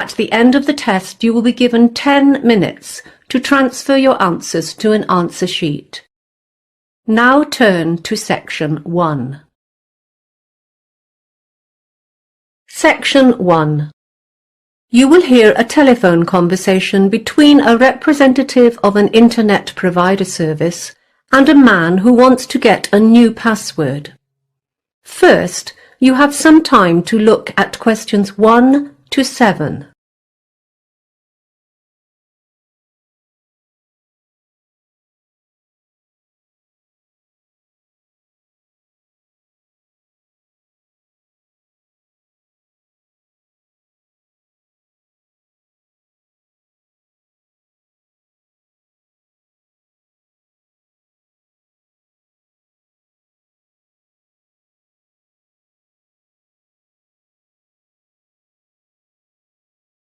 At the end of the test, you will be given 10 minutes to transfer your answers to an answer sheet. Now turn to Section 1. Section 1. You will hear a telephone conversation between a representative of an Internet provider service and a man who wants to get a new password. First, you have some time to look at questions 1 to 7.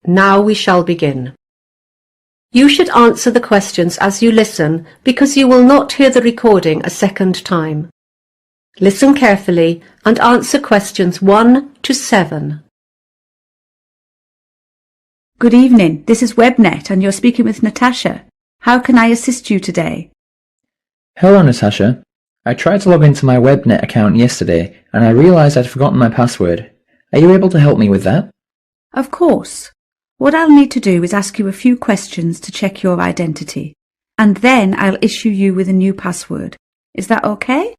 Now we shall begin. You should answer the questions as you listen because you will not hear the recording a second time. Listen carefully and answer questions 1 to 7. Good evening, this is WebNet and you're speaking with Natasha. How can I assist you today? Hello, Natasha. I tried to log into my WebNet account yesterday and I realised I'd forgotten my password. Are you able to help me with that? Of course. What I'll need to do is ask you a few questions to check your identity, and then I'll issue you with a new password. Is that okay?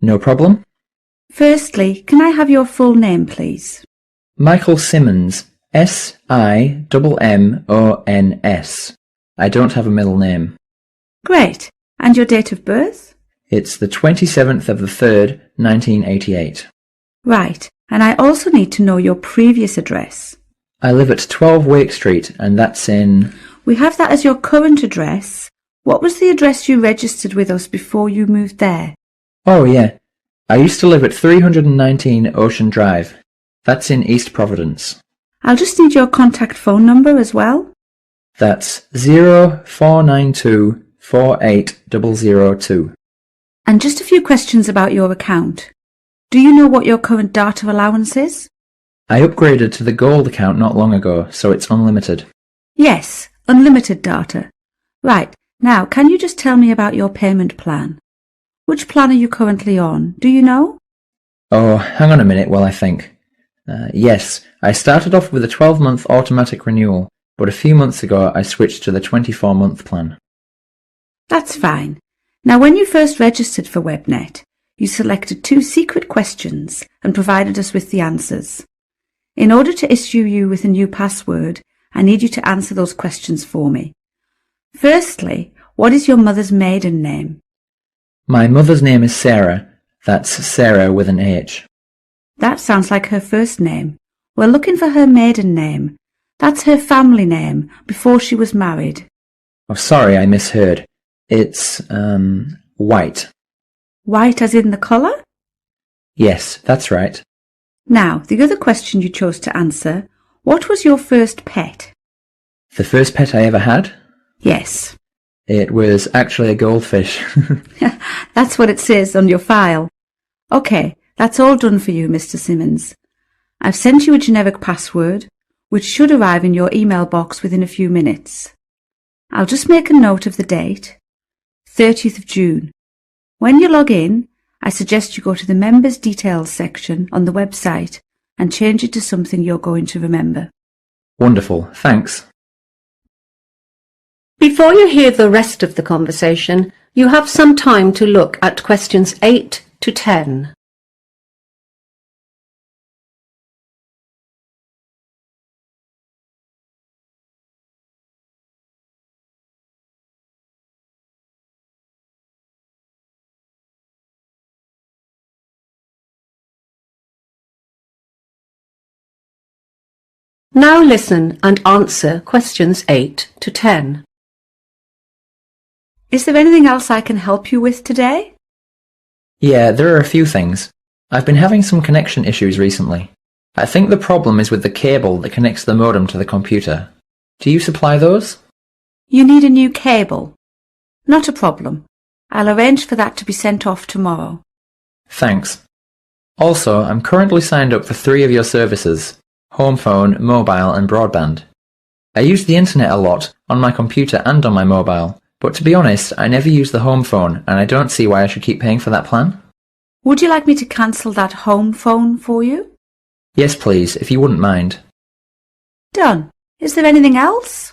No problem. Firstly, can I have your full name, please? Michael Simmons. S-I-M-M-O-N-S. I don't have a middle name. Great. And your date of birth? It's the 27th of the 3rd, 1988. Right. And I also need to know your previous address. I live at 12 Wake Street, and that's in... We have that as your current address. What was the address you registered with us before you moved there? Oh, yeah. I used to live at 319 Ocean Drive. That's in East Providence. I'll just need your contact phone number as well. That's 0492 48002. And just a few questions about your account. Do you know what your current data allowance is? I upgraded to the Gold account not long ago, so it's unlimited. Yes, unlimited data. Right, now can you just tell me about your payment plan? Which plan are you currently on? Do you know? Oh, hang on a minute while I think. Yes, I started off with a 12-month automatic renewal, but a few months ago I switched to the 24-month plan. That's fine. Now when you first registered for WebNet, you selected 2 secret questions and provided us with the answers. In order to issue you with a new password, I need you to answer those questions for me. Firstly, what is your mother's maiden name? My mother's name is Sarah. That's Sarah with an H. That sounds like her first name. We're looking for her maiden name. That's her family name before she was married. Oh, sorry, I misheard. It's, White. White as in the colour? Yes, that's right. Now, the other question you chose to answer, what was your first pet? The first pet I ever had? Yes. It was actually a goldfish. That's what it says on your file. OK, that's all done for you, Mr. Simmons. I've sent you a generic password, which should arrive in your email box within a few minutes. I'll just make a note of the date, 30th of June. When you log in, I suggest you go to the Members Details section on the website and change it to something you're going to remember. Wonderful, thanks. Before you hear the rest of the conversation, you have some time to look at questions 8 to 10. Now listen and answer questions 8 to 10. Is there anything else I can help you with today? Yeah, there are a few things. I've been having some connection issues recently. I think the problem is with the cable that connects the modem to the computer. Do you supply those? You need a new cable. Not a problem. I'll arrange for that to be sent off tomorrow. Thanks. Also, I'm currently signed up for 3 of your services: home phone, mobile and broadband. I use the internet a lot, on my computer and on my mobile, but to be honest, I never use the home phone and I don't see why I should keep paying for that plan. Would you like me to cancel that home phone for you? Yes, please, if you wouldn't mind. Done. Is there anything else?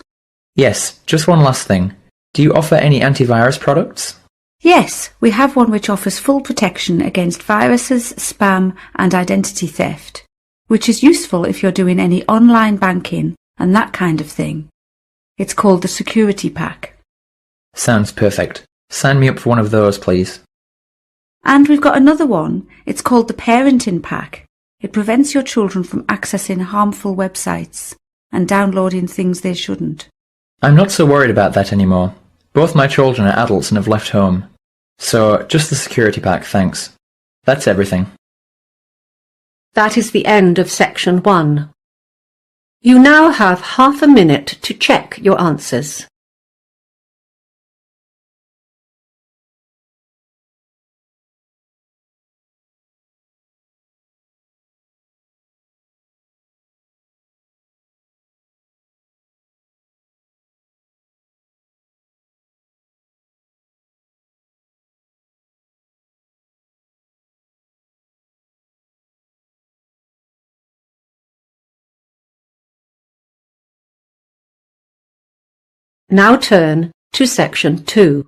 Yes, just one last thing. Do you offer any antivirus products? Yes, we have one which offers full protection against viruses, spam and identity theft, which is useful if you're doing any online banking and that kind of thing. It's called the Security Pack. Sounds perfect. Sign me up for one of those, please. And we've got another one. It's called the Parenting Pack. It prevents your children from accessing harmful websites and downloading things they shouldn't. I'm not so worried about that anymore. Both my children are adults and have left home. So, just the security pack, thanks. That's everything. That is the end of section 1. You now have half a minute to check your answers. Now turn to section 2.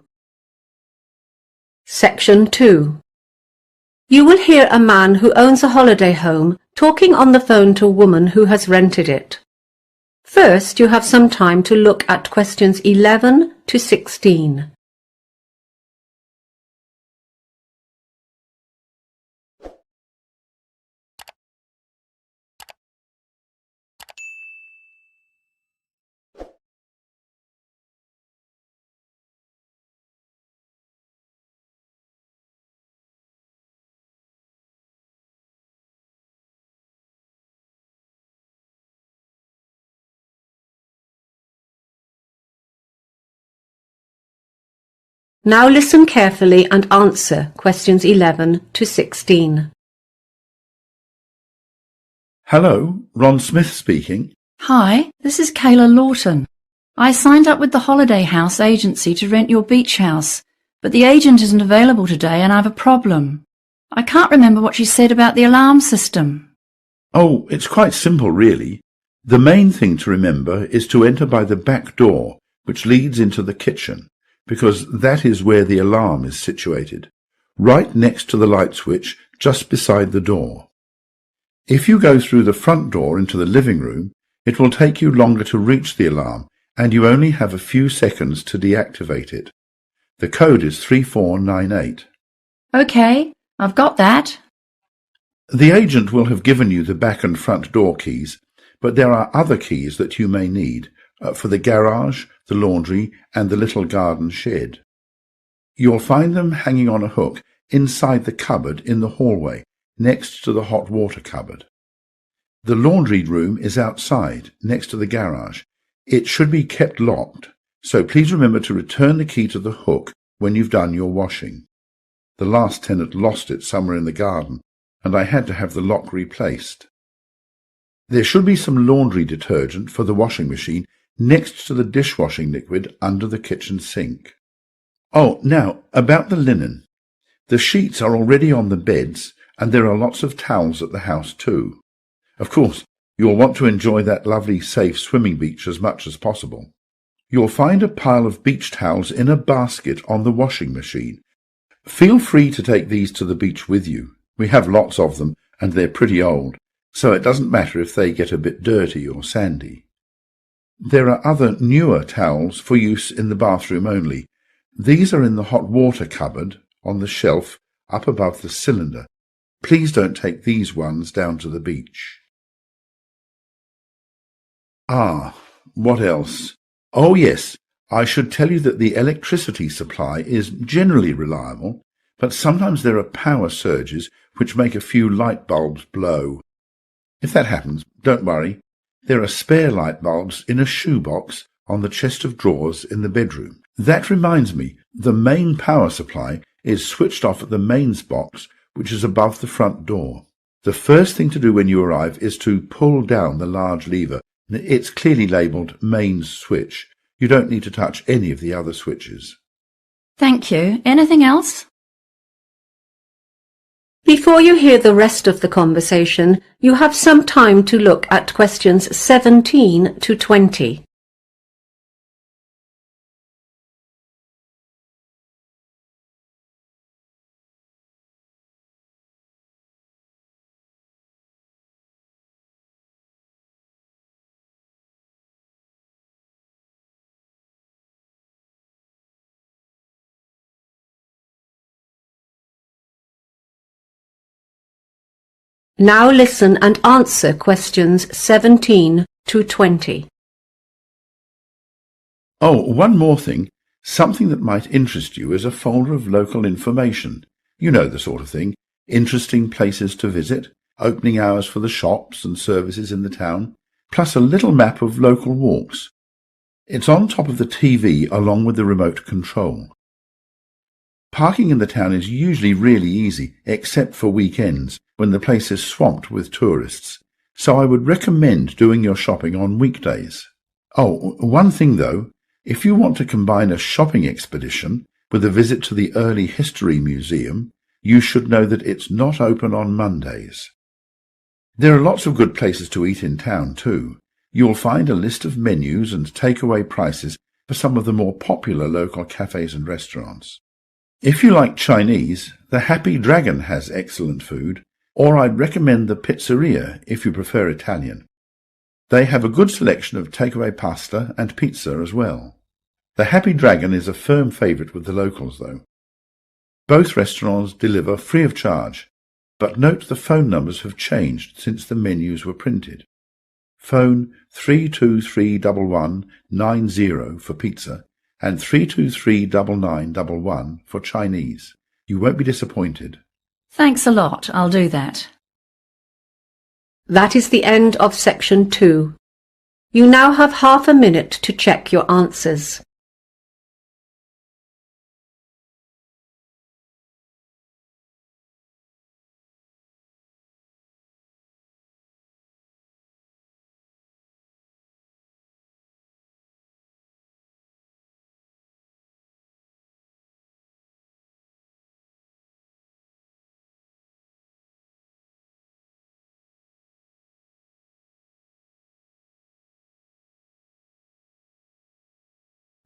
Section 2. You will hear a man who owns a holiday home talking on the phone to a woman who has rented it. First, you have some time to look at questions 11 to 16. Now listen carefully and answer questions 11 to 16. Hello, Ron Smith speaking. Hi, this is Kayla Lawton. I signed up with the Holiday House agency to rent your beach house, but the agent isn't available today and I have a problem. I can't remember what she said about the alarm system. Oh, it's quite simple, really. The main thing to remember is to enter by the back door, which leads into the kitchen, because that is where the alarm is situated, right next to the light switch, just beside the door. If you go through the front door into the living room, it will take you longer to reach the alarm, and you only have a few seconds to deactivate it. The code is 3498. Okay, I've got that. The agent will have given you the back and front door keys, but there are other keys that you may need for the garage, the laundry, and the little garden shed. You'll find them hanging on a hook inside the cupboard in the hallway, next to the hot water cupboard. The laundry room is outside, next to the garage. It should be kept locked, so please remember to return the key to the hook when you've done your washing. The last tenant lost it somewhere in the garden, and I had to have the lock replaced. There should be some laundry detergent for the washing machine next to the dishwashing liquid under the kitchen sink. Oh, now, about the linen. The sheets are already on the beds, and there are lots of towels at the house too. Of course, you'll want to enjoy that lovely, safe swimming beach as much as possible. You'll find a pile of beach towels in a basket on the washing machine. Feel free to take these to the beach with you. We have lots of them, and they're pretty old, so it doesn't matter if they get a bit dirty or sandy. There are other newer towels for use in the bathroom only. These are in the hot water cupboard on the shelf up above the cylinder. Please don't take these ones down to the beach. What else? Oh yes, I should tell you that the electricity supply is generally reliable, but sometimes there are power surges which make a few light bulbs blow. If that happens, don't worry. There are spare light bulbs in a shoebox on the chest of drawers in the bedroom. That reminds me, the main power supply is switched off at the mains box, which is above the front door. The first thing to do when you arrive is to pull down the large lever It's clearly labelled Mains Switch. You don't need to touch any of the other switches. Thank you. Anything else? Before you hear the rest of the conversation, you have some time to look at questions 17 to 20. Now listen and answer questions 17 to 20. Oh, one more thing. Something that might interest you is a folder of local information. You know the sort of thing. Interesting places to visit, opening hours for the shops and services in the town, plus a little map of local walks. It's on top of the TV along with the remote control. Parking in the town is usually really easy, except for weekends, when the place is swamped with tourists, so I would recommend doing your shopping on weekdays. Oh, one thing though, if you want to combine a shopping expedition with a visit to the Early History Museum, you should know that it's not open on Mondays. There are lots of good places to eat in town too. You'll find a list of menus and takeaway prices for some of the more popular local cafes and restaurants. If you like Chinese, the Happy Dragon has excellent food, or I'd recommend the Pizzeria if you prefer Italian. They have a good selection of takeaway pasta and pizza as well. The Happy Dragon is a firm favourite with the locals though. Both restaurants deliver free of charge, but note the phone numbers have changed since the menus were printed. Phone 3231190 for pizza and 3239911 for Chinese. You won't be disappointed. Thanks a lot. I'll do that. That is the end of section 2. You now have half a minute to check your answers.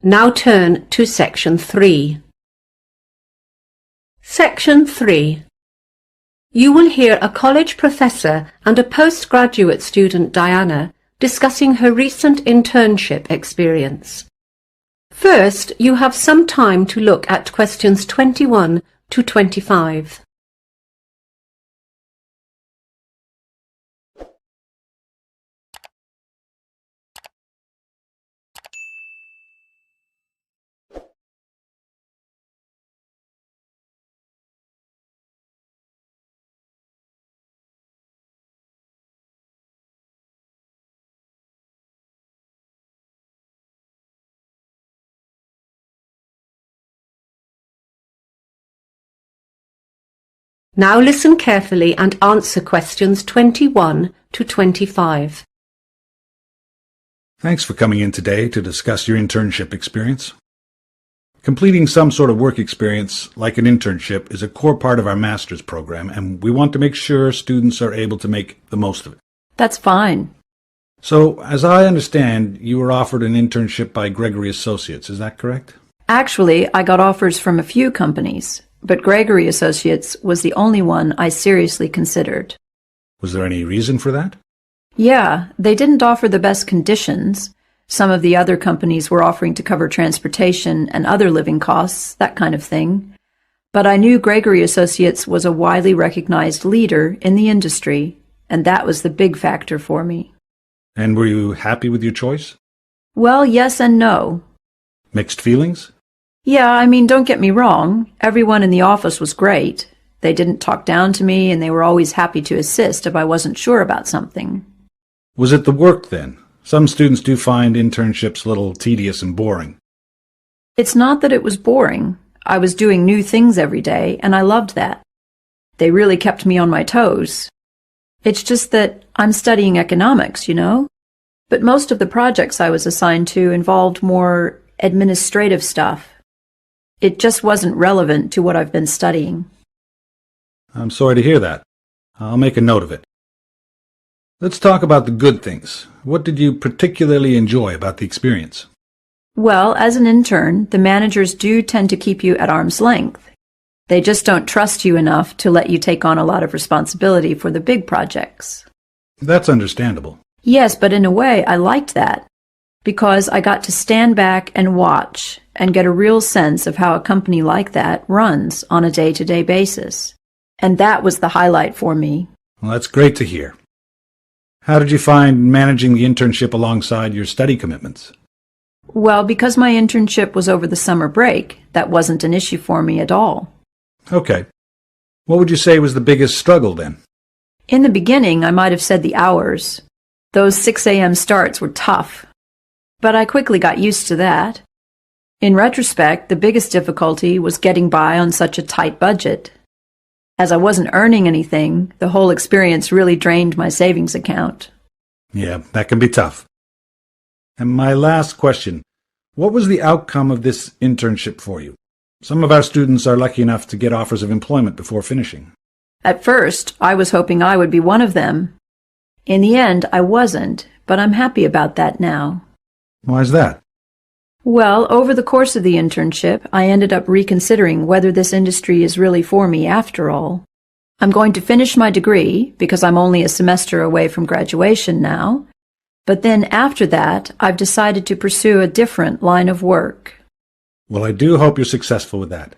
Now turn to section 3. Section 3. You will hear a college professor and a postgraduate student, Diana, discussing her recent internship experience. First, you have some time to look at questions 21 to 25. Now listen carefully and answer questions 21 to 25. Thanks for coming in today to discuss your internship experience. Completing some sort of work experience, like an internship, is a core part of our master's program, and we want to make sure students are able to make the most of it. That's fine. So, as I understand, you were offered an internship by Gregory Associates, is that correct? Actually, I got offers from a few companies, but Gregory Associates was the only one I seriously considered. Was there any reason for that? Yeah, they didn't offer the best conditions. Some of the other companies were offering to cover transportation and other living costs, that kind of thing. But I knew Gregory Associates was a widely recognized leader in the industry, and that was the big factor for me. And were you happy with your choice? Well, yes and no. Mixed feelings? Yeah, I mean, don't get me wrong. Everyone in the office was great. They didn't talk down to me, and they were always happy to assist if I wasn't sure about something. Was it the work, then? Some students do find internships a little tedious and boring. It's not that it was boring. I was doing new things every day, and I loved that. They really kept me on my toes. It's just that I'm studying economics, you know? but most of the projects I was assigned to involved more administrative stuff. It just wasn't relevant to what I've been studying. I'm sorry to hear that. I'll make a note of it. Let's talk about the good things. What did you particularly enjoy about the experience? Well, as an intern, the managers do tend to keep you at arm's length. They just don't trust you enough to let you take on a lot of responsibility for the big projects. That's understandable. Yes, but in a way, I liked that, because I got to stand back and watch and get a real sense of how a company like that runs on a day-to-day basis. And that was the highlight for me. Well, that's great to hear. How did you find managing the internship alongside your study commitments? Well, because my internship was over the summer break, that wasn't an issue for me at all. Okay. What would you say was the biggest struggle then? In the beginning, I might have said the hours. Those 6 a.m. starts were tough. But I quickly got used to that. In retrospect, the biggest difficulty was getting by on such a tight budget. As I wasn't earning anything, the whole experience really drained my savings account. Yeah, that can be tough. And my last question, what was the outcome of this internship for you? Some of our students are lucky enough to get offers of employment before finishing. At first, I was hoping I would be one of them. In the end, I wasn't, but I'm happy about that now. Why is that? Well, over the course of the internship, I ended up reconsidering whether this industry is really for me after all. I'm going to finish my degree, because I'm only a semester away from graduation now, but then after that, I've decided to pursue a different line of work. Well, I do hope you're successful with that.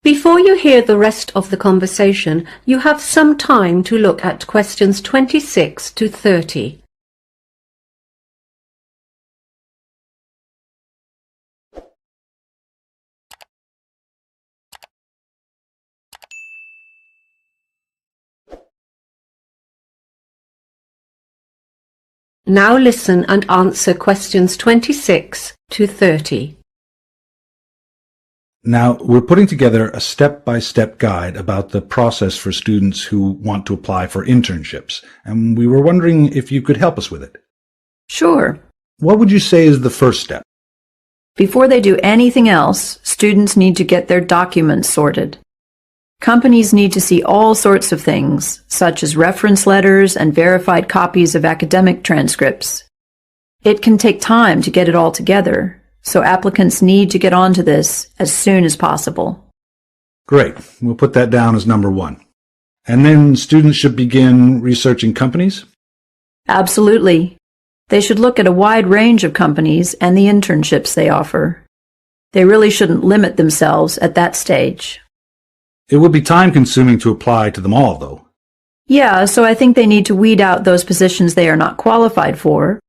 Before you hear the rest of the conversation, you have some time to look at questions 26 to 30. Now listen and answer questions 26 to 30. Now, we're putting together a step-by-step guide about the process for students who want to apply for internships, and we were wondering if you could help us with it. Sure. What would you say is the first step? Before they do anything else, students need to get their documents sorted. Companies need to see all sorts of things, such as reference letters and verified copies of academic transcripts. It can take time to get it all together, so applicants need to get onto this as soon as possible. Great. We'll put that down as number one. And then students should begin researching companies? Absolutely. They should look at a wide range of companies and the internships they offer. They really shouldn't limit themselves at that stage. It would be time-consuming to apply to them all, though. Yeah, so I think they need to weed out those positions they are not qualified for,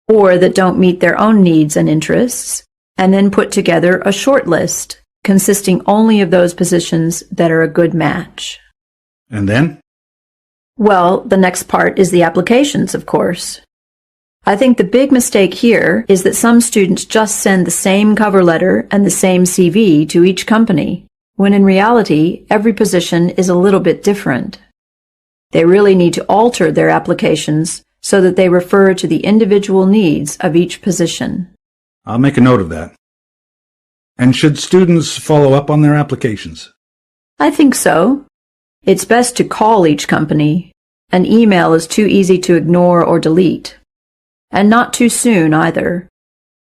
or that don't meet their own needs and interests, and then put together a short list consisting only of those positions that are a good match. And then? Well, the next part is the applications, of course. I think the big mistake here is that some students just send the same cover letter and the same CV to each company, when in reality, every position is a little bit different. They really need to alter their applications so that they refer to the individual needs of each position. I'll make a note of that. And should students follow up on their applications? I think so. It's best to call each company. An email is too easy to ignore or delete. And not too soon either.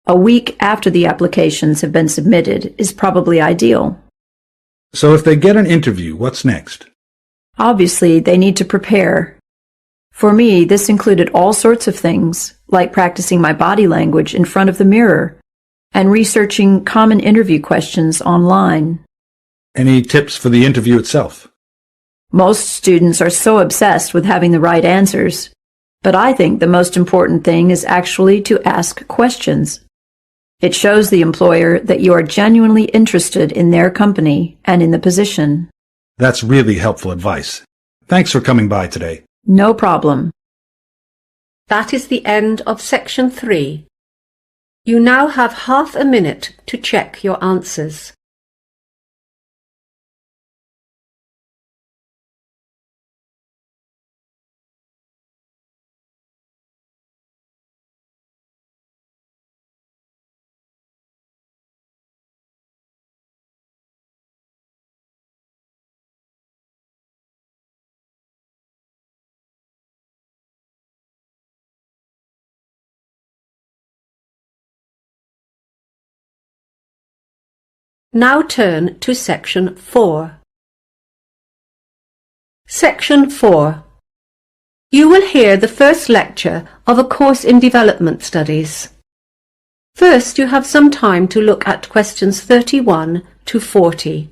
A week after the applications have been submitted is probably ideal. So if they get an interview, what's next? Obviously, they need to prepare. For me, this included all sorts of things, like practicing my body language in front of the mirror and researching common interview questions online. Any tips for the interview itself? Most students are so obsessed with having the right answers, but I think the most important thing is actually to ask questions. It shows the employer that you are genuinely interested in their company and in the position. That's really helpful advice. Thanks for coming by today. No problem. That is the end of section 3. You now have half a minute to check your answers. Now turn to Section 4. Section 4. You will hear the first lecture of a course in Development Studies. First, you have some time to look at questions 31 to 40.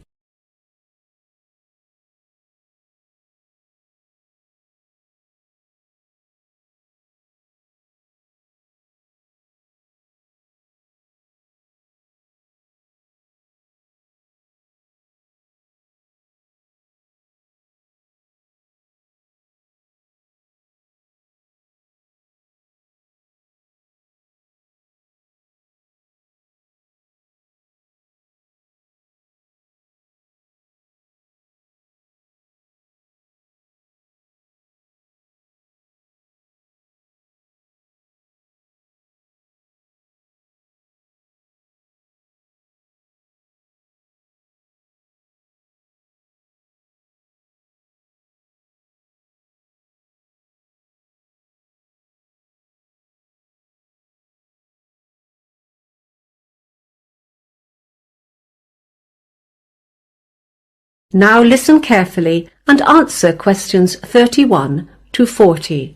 Now listen carefully and answer questions 31 to 40.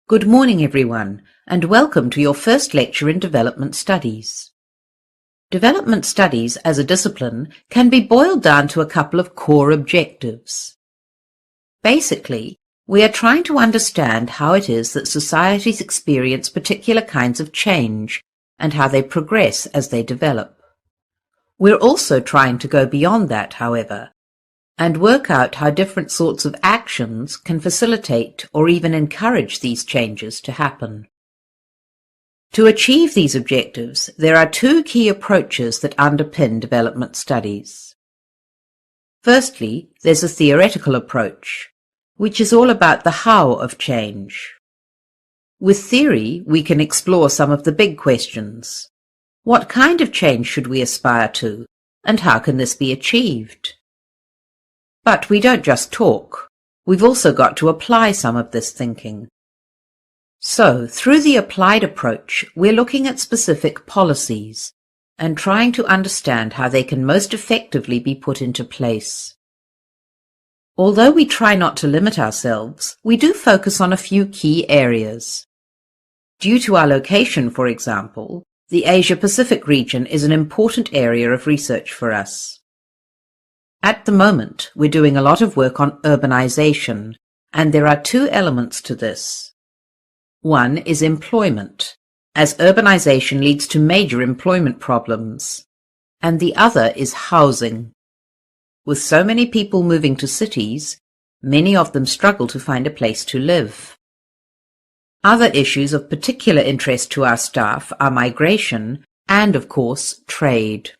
Good morning, everyone, and welcome to your first lecture in Development Studies. Development Studies as a discipline can be boiled down to a couple of core objectives. Basically, we are trying to understand how it is that societies experience particular kinds of change and how they progress as they develop. We're also trying to go beyond that, however, and work out how different sorts of actions can facilitate or even encourage these changes to happen. To achieve these objectives, there are two key approaches that underpin development studies. Firstly, there's a theoretical approach, which is all about the how of change. With theory, we can explore some of the big questions. What kind of change should we aspire to, and how can this be achieved? But we don't just talk. We've also got to apply some of this thinking. So, through the applied approach, we're looking at specific policies and trying to understand how they can most effectively be put into place. Although we try not to limit ourselves, we do focus on a few key areas. Due to our location, for example, the Asia-Pacific region is an important area of research for us. At the moment, we're doing a lot of work on urbanization, and there are two elements to this. One is employment, as urbanization leads to major employment problems, and the other is housing. With so many people moving to cities, many of them struggle to find a place to live. Other issues of particular interest to our staff are migration and, of course, trade.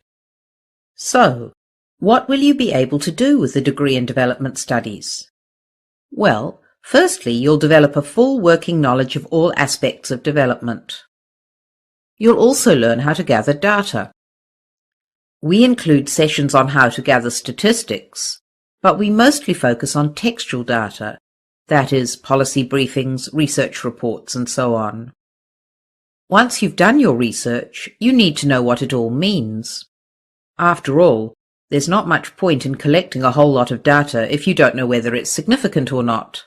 So, what will you be able to do with the degree in Development Studies? Well, firstly, you'll develop a full working knowledge of all aspects of development. You'll also learn how to gather data. We include sessions on how to gather statistics, but we mostly focus on textual data. That is, policy briefings, research reports, and so on. Once you've done your research, you need to know what it all means. After all, there's not much point in collecting a whole lot of data if you don't know whether it's significant or not.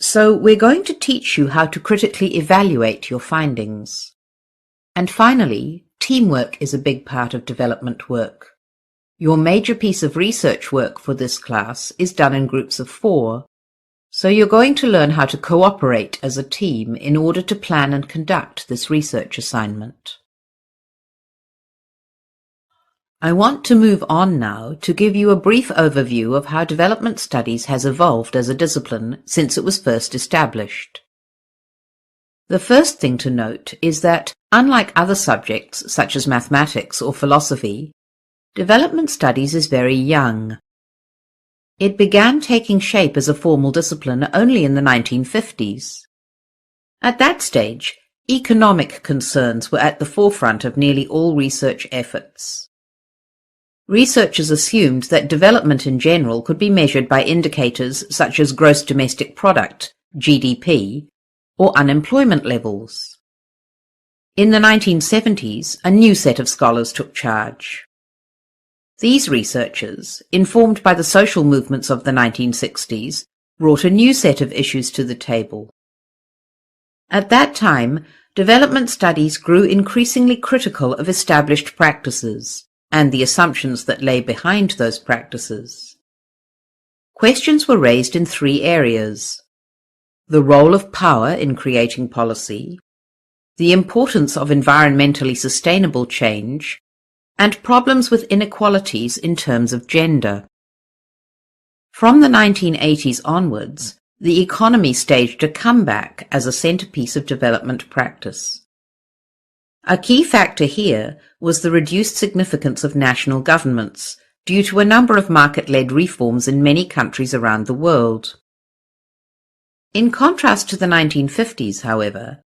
So we're going to teach you how to critically evaluate your findings. And finally, teamwork is a big part of development work. Your major piece of research work for this class is done in groups of 4. So you're going to learn how to cooperate as a team in order to plan and conduct this research assignment. I want to move on now to give you a brief overview of how development studies has evolved as a discipline since it was first established. The first thing to note is that, unlike other subjects such as mathematics or philosophy, development studies is very young. It began taking shape as a formal discipline only in the 1950s. At that stage, economic concerns were at the forefront of nearly all research efforts. Researchers assumed that development in general could be measured by indicators such as gross domestic product, GDP, or unemployment levels. In the 1970s, a new set of scholars took charge. These researchers, informed by the social movements of the 1960s, brought a new set of issues to the table. At that time, development studies grew increasingly critical of established practices and the assumptions that lay behind those practices. Questions were raised in three areas: the role of power in creating policy, the importance of environmentally sustainable change, and problems with inequalities in terms of gender. From the 1980s onwards, the economy staged a comeback as a centerpiece of development practice. A key factor here was the reduced significance of national governments due to a number of market-led reforms in many countries around the world. In contrast to the 1950s, however,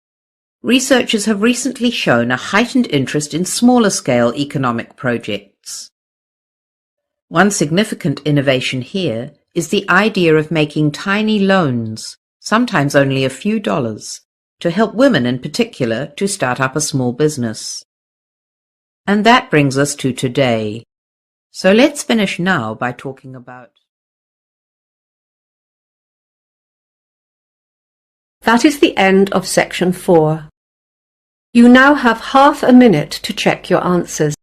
researchers have recently shown a heightened interest in smaller-scale economic projects. One significant innovation here is the idea of making tiny loans, sometimes only a few dollars, to help women in particular to start up a small business. And that brings us to today. So let's finish now by talking about... That is the end of section 4. You now have half a minute to check your answers.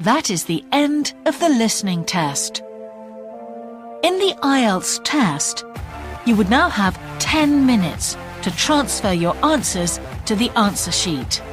That is the end of the listening test. In the IELTS test, you would now have 10 minutes to transfer your answers to the answer sheet.